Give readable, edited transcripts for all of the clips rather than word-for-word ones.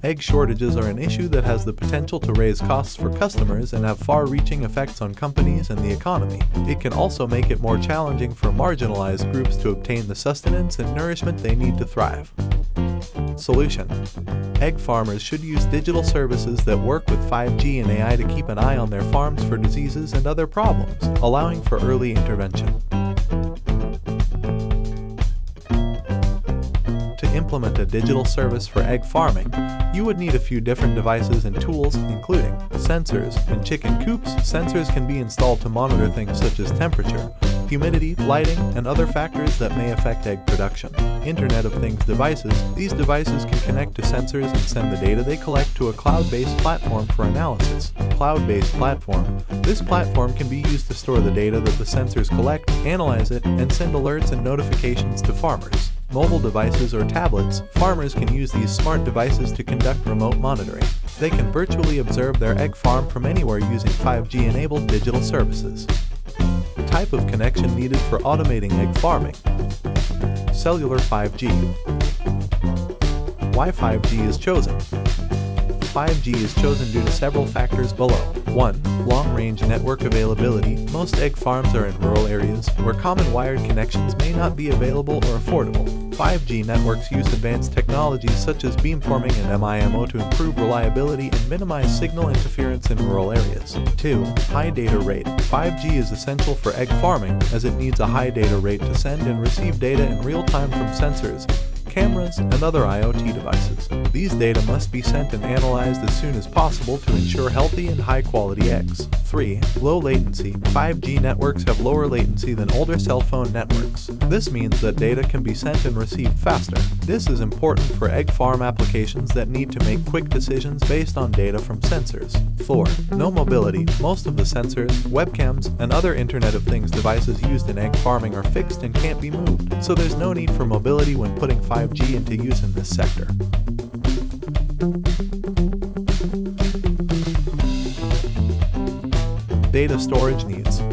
Egg shortages are an issue that has the potential to raise costs for customers and have far-reaching effects on companies and the economy. It can also make it more challenging for marginalized groups to obtain the sustenance and nourishment they need to thrive. Solution: egg farmers should use digital services that work with 5G and AI to keep an eye on their farms for diseases and other problems, allowing for early intervention. To implement a digital service for egg farming, you would need a few different devices and tools, including sensors. In chicken coops, sensors can be installed to monitor things such as temperature, humidity, lighting, and other factors that may affect egg production. Internet of Things devices. These devices can connect to sensors and send the data they collect to a cloud-based platform for analysis. Cloud-based platform. This platform can be used to store the data that the sensors collect, analyze it, and send alerts and notifications to farmers. Mobile devices or tablets. Farmers can use these smart devices to conduct remote monitoring. They can virtually observe their egg farm from anywhere using 5G-enabled digital services. Type of connection needed for automating egg farming. Cellular 5G. Why 5G is chosen? 5G is chosen due to several factors below. 1. Long-range network availability. Most egg farms are in rural areas where common wired connections may not be available or affordable. 5G networks use advanced technologies such as beamforming and MIMO to improve reliability and minimize signal interference in rural areas. 2. High data rate. 5G is essential for egg farming as it needs a high data rate to send and receive data in real time from sensors, cameras, and other IoT devices. These data must be sent and analyzed as soon as possible to ensure healthy and high-quality eggs. 3. Low latency. 5G networks have lower latency than older cell phone networks. This means that data can be sent and received faster. This is important for egg farm applications that need to make quick decisions based on data from sensors. 4. No mobility. Most of the sensors, webcams, and other Internet of Things devices used in egg farming are fixed and can't be moved, so there's no need for mobility when putting 5G into use in this sector. Data storage needs.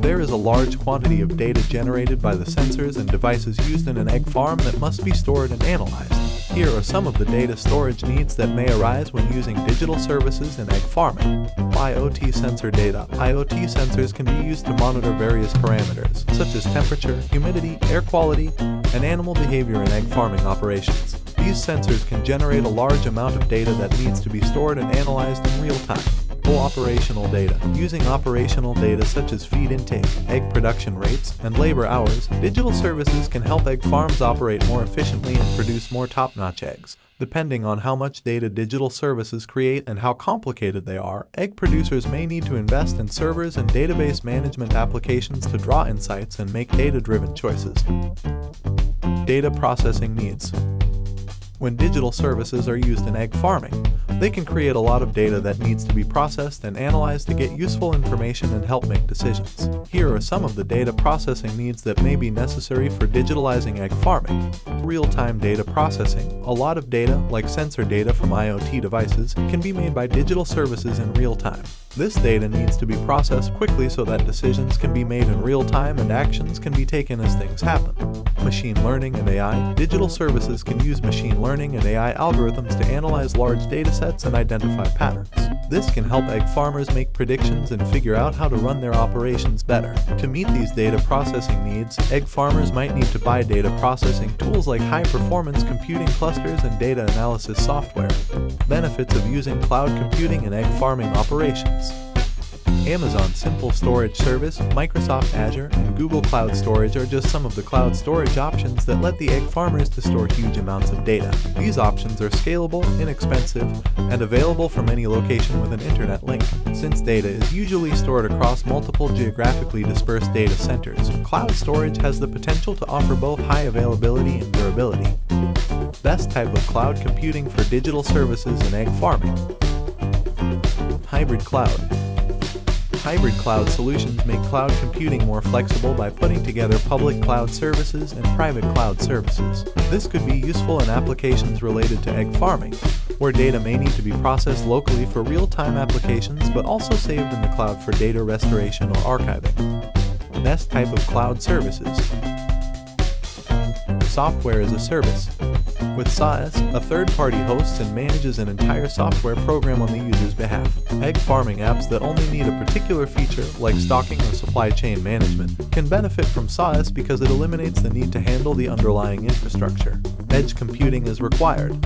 There is a large quantity of data generated by the sensors and devices used in an egg farm that must be stored and analyzed. Here are some of the data storage needs that may arise when using digital services in egg farming. IoT sensor data. IoT sensors can be used to monitor various parameters, such as temperature, humidity, air quality, and animal behavior in egg farming operations. These sensors can generate a large amount of data that needs to be stored and analyzed in real time. Operational data. Using operational data such as feed intake, egg production rates, and labor hours, digital services can help egg farms operate more efficiently and produce more top-notch eggs. Depending on how much data digital services create and how complicated they are, egg producers may need to invest in servers and database management applications to draw insights and make data-driven choices. Data processing needs. When digital services are used in egg farming, they can create a lot of data that needs to be processed and analyzed to get useful information and help make decisions. Here are some of the data processing needs that may be necessary for digitalizing egg farming. Real-time data processing. A lot of data, like sensor data from IoT devices, can be made by digital services in real time. This data needs to be processed quickly so that decisions can be made in real time and actions can be taken as things happen. Machine learning and AI. Digital services can use machine learning and AI algorithms to analyze large data sets and identify patterns. This can help egg farmers make predictions and figure out how to run their operations better. To meet these data processing needs, egg farmers might need to buy data processing tools like high-performance computing clusters and data analysis software. Benefits of using cloud computing in egg farming operations. Amazon Simple Storage Service, Microsoft Azure, and Google Cloud Storage are just some of the cloud storage options that let the egg farmers to store huge amounts of data. These options are scalable, inexpensive, and available from any location with an internet link. Since data is usually stored across multiple geographically dispersed data centers, cloud storage has the potential to offer both high availability and durability. Best type of cloud computing for digital services in egg farming. Hybrid cloud. Hybrid cloud solutions make cloud computing more flexible by putting together public cloud services and private cloud services. This could be useful in applications related to egg farming, where data may need to be processed locally for real-time applications but also saved in the cloud for data restoration or archiving. Best type of cloud services. Software as a service. With SaaS, a third-party hosts and manages an entire software program on the user's behalf. Egg farming apps that only need a particular feature, like stocking or supply chain management, can benefit from SaaS because it eliminates the need to handle the underlying infrastructure. Edge computing is required.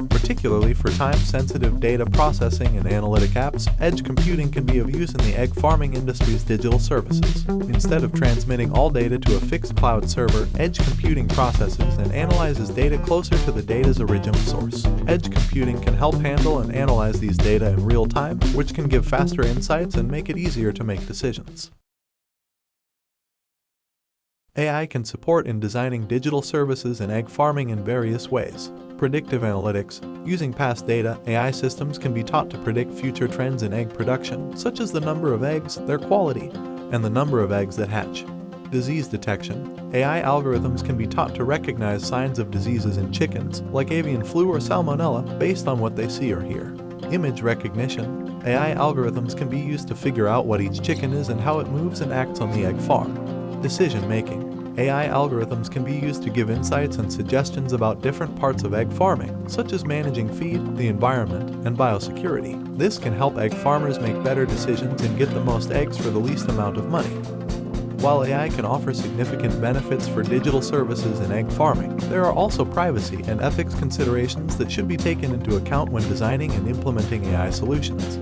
Particularly for time-sensitive data processing and analytic apps, edge computing can be of use in the egg farming industry's digital services. Instead of transmitting all data to a fixed cloud server, edge computing processes and analyzes data closer to the data's original source. Edge computing can help handle and analyze these data in real time, which can give faster insights and make it easier to make decisions. AI can support in designing digital services in egg farming in various ways. Predictive analytics. Using past data, AI systems can be taught to predict future trends in egg production, such as the number of eggs, their quality, and the number of eggs that hatch. Disease detection. AI algorithms can be taught to recognize signs of diseases in chickens, like avian flu or salmonella, based on what they see or hear. Image recognition. AI algorithms can be used to figure out what each chicken is and how it moves and acts on the egg farm. Decision making. AI algorithms can be used to give insights and suggestions about different parts of egg farming, such as managing feed, the environment, and biosecurity. This can help egg farmers make better decisions and get the most eggs for the least amount of money. While AI can offer significant benefits for digital services in egg farming, there are also privacy and ethics considerations that should be taken into account when designing and implementing AI solutions.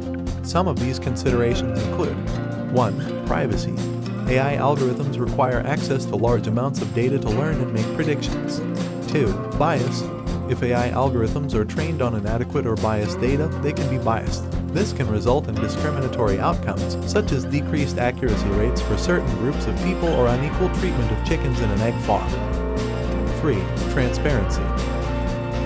Some of these considerations include: 1. Privacy. AI algorithms require access to large amounts of data to learn and make predictions. 2. Bias. If AI algorithms are trained on inadequate or biased data, they can be biased. This can result in discriminatory outcomes, such as decreased accuracy rates for certain groups of people or unequal treatment of chickens in an egg farm. 3. Transparency.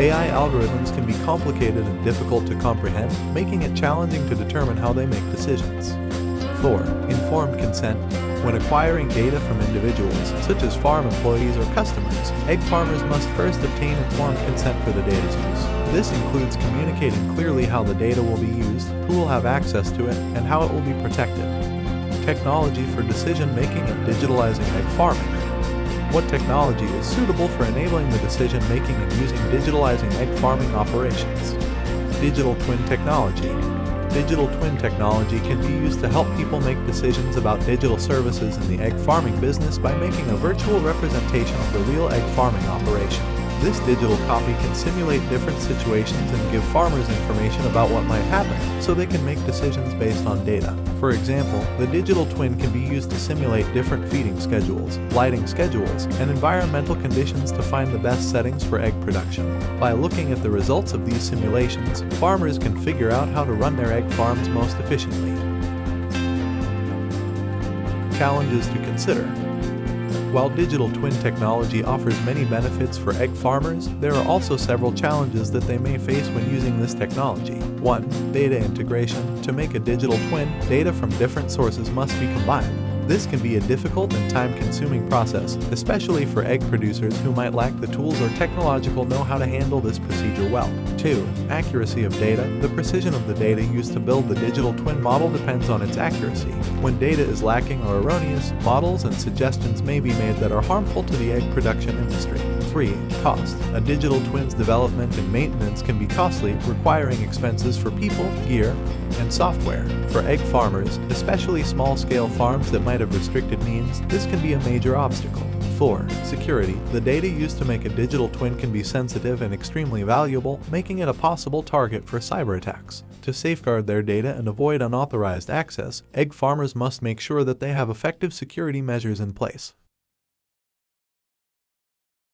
AI algorithms can be complicated and difficult to comprehend, making it challenging to determine how they make decisions. 4. Informed consent. When acquiring data from individuals, such as farm employees or customers, egg farmers must first obtain informed consent for the data's use. This includes communicating clearly how the data will be used, who will have access to it, and how it will be protected. Technology for decision-making and digitalizing egg farming. What technology is suitable for enabling the decision-making and using digitalizing egg farming operations? Digital twin technology. Digital twin technology can be used to help people make decisions about digital services in the egg farming business by making a virtual representation of the real egg farming operation. This digital copy can simulate different situations and give farmers information about what might happen, so they can make decisions based on data. For example, the digital twin can be used to simulate different feeding schedules, lighting schedules, and environmental conditions to find the best settings for egg production. By looking at the results of these simulations, farmers can figure out how to run their egg farms most efficiently. Challenges to consider. While digital twin technology offers many benefits for egg farmers, there are also several challenges that they may face when using this technology. 1. Data integration. To make a digital twin, data from different sources must be combined. This can be a difficult and time-consuming process, especially for egg producers who might lack the tools or technological know-how to handle this procedure well. 2. Accuracy of data. The precision of the data used to build the digital twin model depends on its accuracy. When data is lacking or erroneous, models and suggestions may be made that are harmful to the egg production industry. 3. Cost. A digital twin's development and maintenance can be costly, requiring expenses for people, gear, and software. For egg farmers, especially small-scale farms that might have restricted means, this can be a major obstacle. 4. Security. The data used to make a digital twin can be sensitive and extremely valuable, making it a possible target for cyber attacks. To safeguard their data and avoid unauthorized access, egg farmers must make sure that they have effective security measures in place.